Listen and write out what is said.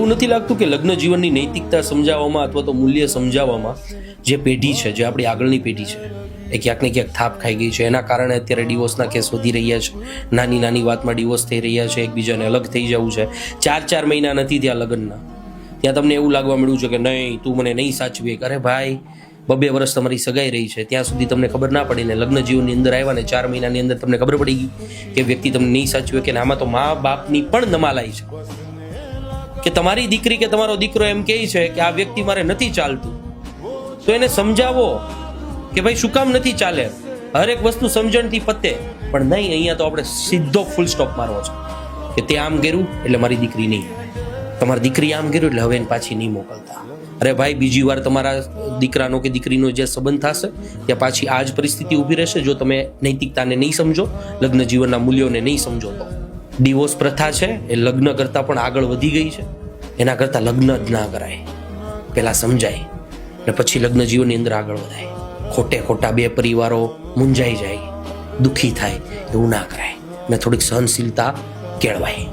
એવું નથી લાગતું કે લગ્ન જીવનની નૈતિકતા સમજાવવામાં અથવા તો મૂલ્ય સમજાવવામાં જે પેઢી છે, જે આપણી આગળની પેઢી છે, એ ક્યાંક ને ક્યાંક થાપ ખાઈ ગઈ છે? એના કારણે અત્યારે ડિવોર્સના કેસ વધી રહ્યા છે, નાની નાની વાતમાં ડિવોર્સ થઈ રહ્યા છે, એકબીજાને અલગ થઈ જવું છે. 4 મહિના નથી ત્યાં લગ્નના, ત્યાં તમને એવું લાગવા મળ્યું છે કે નહીં, તું મને નહીં સાચવી. અરે ભાઈ, 2 વર્ષ તમારી સગાઈ રહી છે, ત્યાં સુધી તમને ખબર ના પડી ને લગ્ન જીવનની અંદર આવ્યા ને 4 મહિનાની અંદર તમને ખબર પડી ગઈ કે વ્યક્તિ તમને નહીં સાચવે. કે આમાં તો મા બાપની પણ નમાલાઈ છે કે તમારી દીકરી કે તમારો દીકરો એમ કહે છે કે આ વ્યક્તિ મારે નથી ચાલતું, તો એને સમજાવો કે ભાઈ શું કામ નથી ચાલે. હરેક વસ્તુ સમજણથી પતે. પણ નહીં, અહીંયા તો આપણે સીધો ફૂલ સ્ટોપ મારવો છે કે તે આમ કર્યું એટલે મારી દીકરી નહીં, તમારી દીકરી આમ કર્યું એટલે હવે એને પાછી નહીં મોકલતા. અરે ભાઈ, બીજી વાર તમારા દીકરાનો કે દીકરીનો જે સંબંધ થશે ત્યાં પાછી આ જ પરિસ્થિતિ ઊભી રહેશે જો તમે નૈતિકતાને નહીં સમજો, લગ્ન જીવનના મૂલ્યોને નહીં સમજો. તો ડિવોર્સ પ્રથા છે એ લગ્ન કરતાં પણ આગળ વધી ગઈ છે. એના કરતાં લગ્ન જ ના કરાય, પહેલાં સમજાય ને પછી લગ્ન જીવનની અંદર આગળ વધાય. ખોટા 2 પરિવારો મૂંઝાઈ જાય, દુઃખી થાય, એવું ના કરાય ને થોડીક સહનશીલતા કેળવાય.